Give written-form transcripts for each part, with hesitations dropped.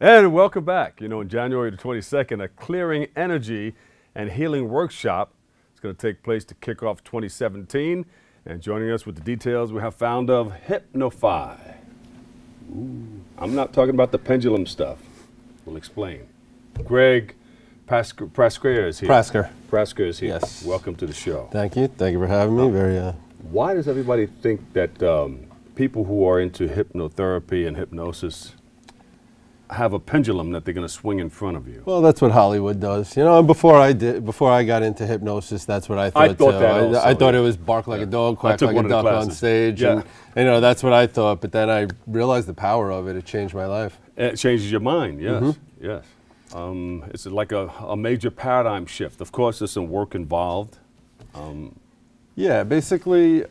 And welcome back. You know, on January the 22nd, a clearing energy and healing workshop is going to take place to kick off 2017. And joining us with the details, we have founder of Hypnofy. Ooh. I'm not talking about the pendulum stuff. We'll explain. Greg Prasker is here. Prasker is here. Yes. Welcome to the show. Thank you. Thank you for having me. Why does everybody think that people who are into hypnotherapy and hypnosis have a pendulum that they're going to swing in front of you? Well, that's what Hollywood does. You know, before I got into hypnosis, that's what I thought. I thought it was bark like a dog, quack like a duck on stage, and you know, that's what I thought. But then I realized the power of it. It changed my life. It changes your mind. Yes, yes. It's like a major paradigm shift. Of course, there's some work involved. Yeah, basically,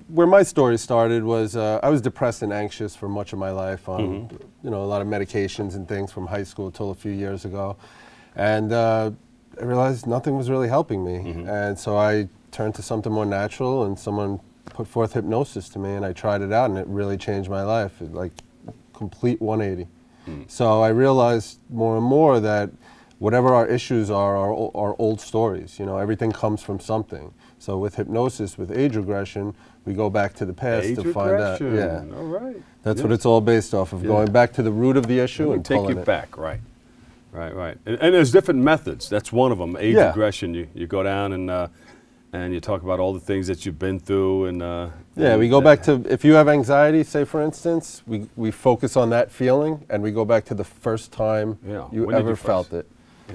where my story started was I was depressed and anxious for much of my life on you know, a lot of medications and things from high school till a few years ago, and I realized nothing was really helping me, and so I turned to something more natural, and someone put forth hypnosis to me, and I tried it out, and it really changed my life. It, like, complete 180. So I realized more and more that whatever our issues are old stories. You know, everything comes from something. So with hypnosis, with age regression, we go back to the past to find out. Yeah, all right. That's what it's all based off of, going back to the root of the issue and take you back, right. And there's different methods. That's one of them. Age regression. You go down and you talk about all the things that you've been through, and we go back to, if you have anxiety, say for instance, we focus on that feeling, and we go back to the first time you ever felt it.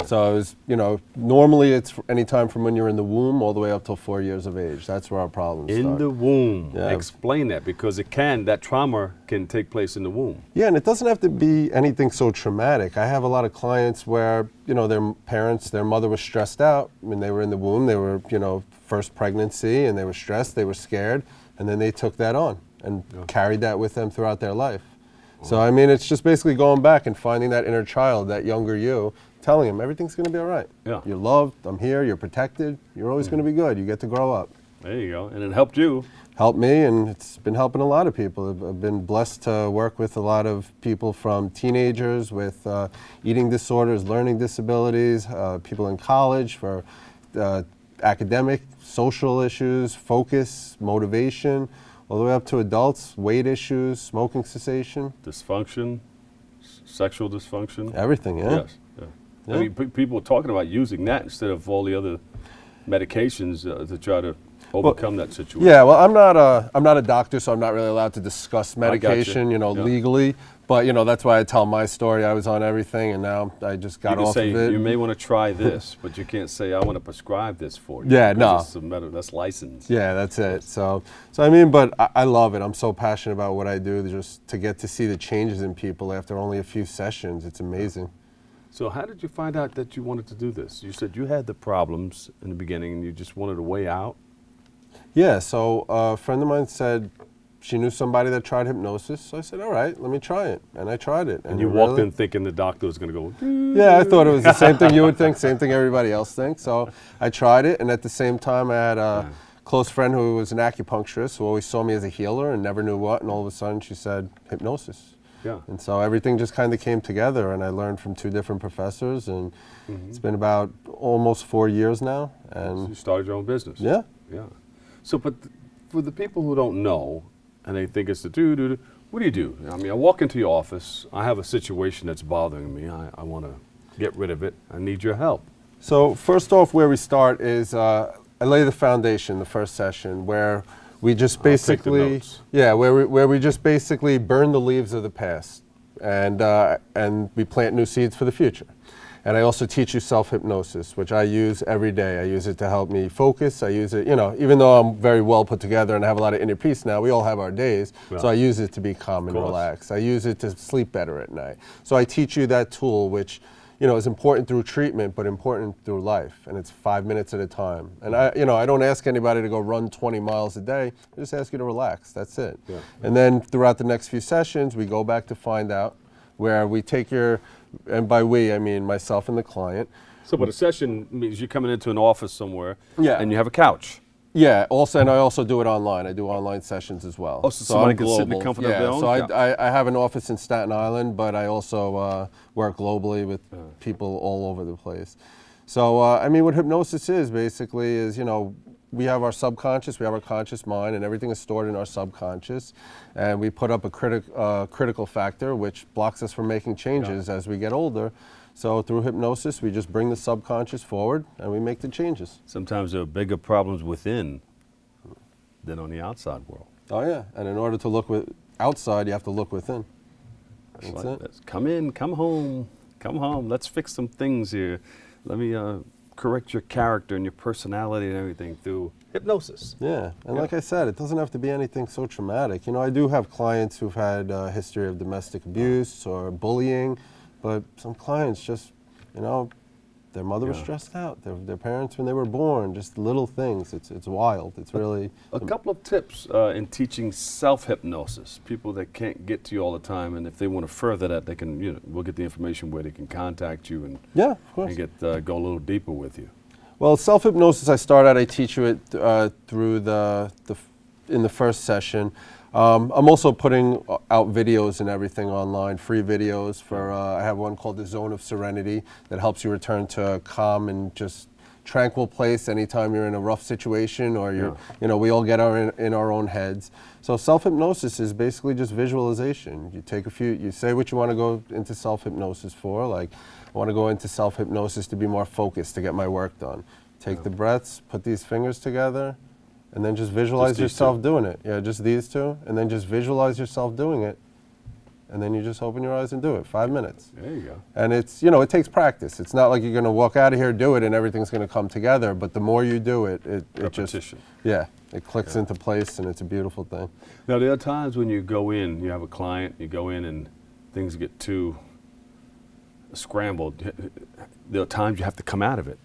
So it was, you know, normally it's any time from when you're in the womb all the way up till 4 years of age. That's where our problems start. In the womb. Yeah. Explain that, because that trauma can take place in the womb. Yeah, and it doesn't have to be anything so traumatic. I have a lot of clients where, you know, their parents, their mother was stressed out when they were in the womb. They were, you know, first pregnancy, and they were stressed, they were scared, and then they took that on and carried that with them throughout their life. So, I mean, it's just basically going back and finding that inner child, that younger you, telling him everything's going to be all right. Yeah. You're loved, I'm here, you're protected, you're always going to be good, you get to grow up. There you go, and it helped you. Helped me, and it's been helping a lot of people. I've been blessed to work with a lot of people, from teenagers with eating disorders, learning disabilities, people in college for academic, social issues, focus, motivation, all the way up to adults, weight issues, smoking cessation. Dysfunction, sexual dysfunction. Everything, Yes. I mean, people are talking about using that instead of all the other medications to try to overcome that situation. Yeah, well, I'm not a doctor, so I'm not really allowed to discuss medication, you know, legally. But, you know, that's why I tell my story. I was on everything, and now I just got off of it. You may want to try this, but you can't say, I want to prescribe this for you. Yeah, no. That's licensed. Yeah, that's it. So I mean, but I love it. I'm so passionate about what I do. Just to get to see the changes in people after only a few sessions, it's amazing. So how did you find out that you wanted to do this? You said you had the problems in the beginning and you just wanted a way out? Yeah, so a friend of mine said she knew somebody that tried hypnosis. So I said, all right, let me try it. And I tried it. And you walked in thinking the doctor was going to go, yeah, I thought it was the same thing you would think, same thing everybody else thinks. So I tried it, and at the same time I had a close friend who was an acupuncturist who always saw me as a healer and never knew what, and all of a sudden she said, hypnosis. Yeah. And so everything just kind of came together, and I learned from 2 different professors, and it's been about almost 4 years now. And so you started your own business. Yeah. Yeah. So, but for the people who don't know, and they think it's the what do you do? I mean, I walk into your office, I have a situation that's bothering me, I want to get rid of it, I need your help. So first off, where we start is I lay the foundation, the first session, where we just basically, where we just basically burn the leaves of the past, and we plant new seeds for the future. And I also teach you self-hypnosis, which I use every day. I use it to help me focus. I use it, you know, even though I'm very well put together and have a lot of inner peace now, we all have our days, so I use it to be calm and relaxed. I use it to sleep better at night. So I teach you that tool, which, you know, is important through treatment, but important through life, and it's 5 minutes at a time. And I don't ask anybody to go run 20 miles a day. I just ask you to relax. That's it. Yeah. And then throughout the next few sessions, we go back to find out, where we take your, and by we I mean myself and the client. So, but a session means you're coming into an office somewhere, and you have a couch. Yeah, also, and I also do it online. I do online sessions as well. Oh, so somebody I'm can sit in the global. comfort of their own so couch. I have an office in Staten Island, but I also work globally with people all over the place. So, I mean, what hypnosis is basically is, you know, we have our subconscious, we have our conscious mind, and everything is stored in our subconscious. And we put up a critical factor, which blocks us from making changes as we get older. So through hypnosis, we just bring the subconscious forward and we make the changes. Sometimes there are bigger problems within than on the outside world. Oh yeah, and in order to look outside, you have to look within. That's Like, it. let's come in, come home, let's fix some things here. Let me correct your character and your personality and everything through hypnosis. Yeah, and like I said, it doesn't have to be anything so traumatic. You know, I do have clients who've had a history of domestic abuse or bullying, but some clients just, you know, their mother was stressed out. Their parents, when they were born, just little things. It's wild. It's really... A couple of tips in teaching self-hypnosis. People that can't get to you all the time, and if they want to further that, they can, you know, we'll get the information where they can contact you and, Yeah, of course. and get go a little deeper with you. Well, self-hypnosis, I teach you it through in the first session. I'm also putting out videos and everything online, free videos for, I have one called The Zone of Serenity that helps you return to a calm and just tranquil place anytime you're in a rough situation or you're, you know, we all get in our own heads. So self-hypnosis is basically just visualization. You take you say what you want to go into self-hypnosis for, like I want to go into self-hypnosis to be more focused, to get my work done. Take the breaths, put these fingers together, and then just visualize yourself doing it. Yeah, just these two, and then just visualize yourself doing it. And then you just open your eyes and do it, 5 minutes. There you go. And it's, you know, it takes practice. It's not like you're gonna walk out of here, do it, and everything's gonna come together, but the more you do it, it just, it clicks into place, and it's a beautiful thing. Now, there are times when you go in, you have a client, you go in and things get too scrambled. There are times you have to come out of it.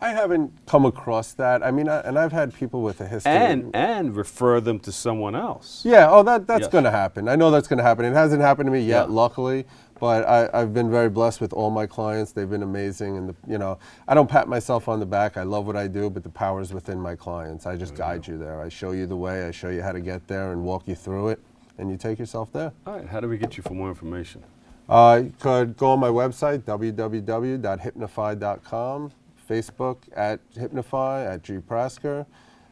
I haven't come across that. I mean, and I've had people with a history. And refer them to someone else. Yeah, oh, that's going to happen. I know that's going to happen. It hasn't happened to me yet, luckily, but I've been very blessed with all my clients. They've been amazing, and you know, I don't pat myself on the back. I love what I do, but the power is within my clients. I just guide you there. I show you the way. I show you how to get there and walk you through it, and you take yourself there. All right, how do we get you for more information? You could go on my website, www.hypnofy.com. Facebook at Hypnofy, at G. Prasker.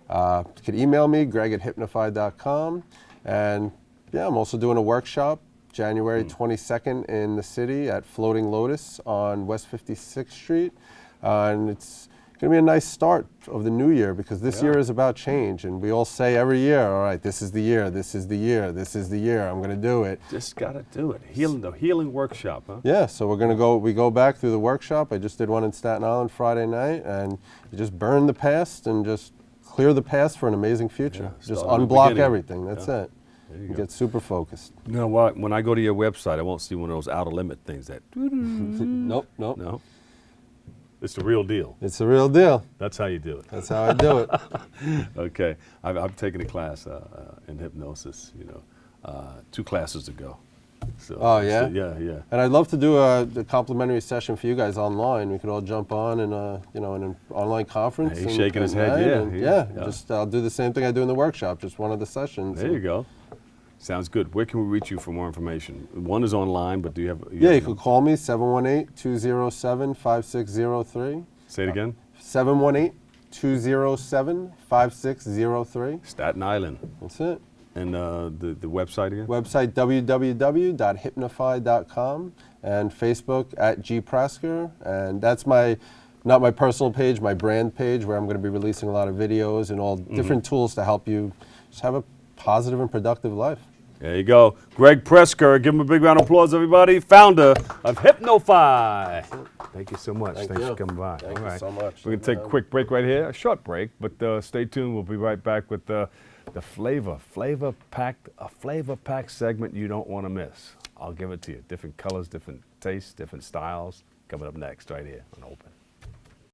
You could email me, greg@hypnofy.com. And yeah, I'm also doing a workshop January 22nd in the city at Floating Lotus on West 56th Street. And it's going to be a nice start of the new year because this year is about change. And we all say every year, all right, this is the year, this is the year, this is the year, I'm going to do it. Just got to do it. The healing workshop, huh? Yeah, so we go back through the workshop. I just did one in Staten Island Friday night, and you just burn the past and just clear the past for an amazing future. Just unblock everything, that's it. You get super focused. No, when I go to your website, I won't see one of those outer limit things that... Nope. No? It's the real deal. It's the real deal. That's how you do it. That's how I do it. Okay. I've taken a class in hypnosis, 2 classes ago. So, oh, yeah? Yeah. And I'd love to do a complimentary session for you guys online. We could all jump on in in an online conference. He's shaking his head, yeah. Just I'll do the same thing I do in the workshop, just one of the sessions. There you go. Sounds good. Where can we reach you for more information? One is online, but do you have... you could call me, 718-207-5603. Say it again. 718-207-5603. Staten Island. That's it. And the website again? Website, www.hypnofy.com, and Facebook at G. Prasker. And that's not my personal page, my brand page, where I'm going to be releasing a lot of videos and all different tools to help you just have a positive and productive life. There you go. Greg Prasker, give him a big round of applause, everybody. Founder of Hypnofy. Thank you so much. Thanks for coming by. Thank you so much. We're going to take a quick break right here, a short break, but stay tuned. We'll be right back with the flavor-packed segment you don't want to miss. I'll give it to you. Different colors, different tastes, different styles. Coming up next right here on Open.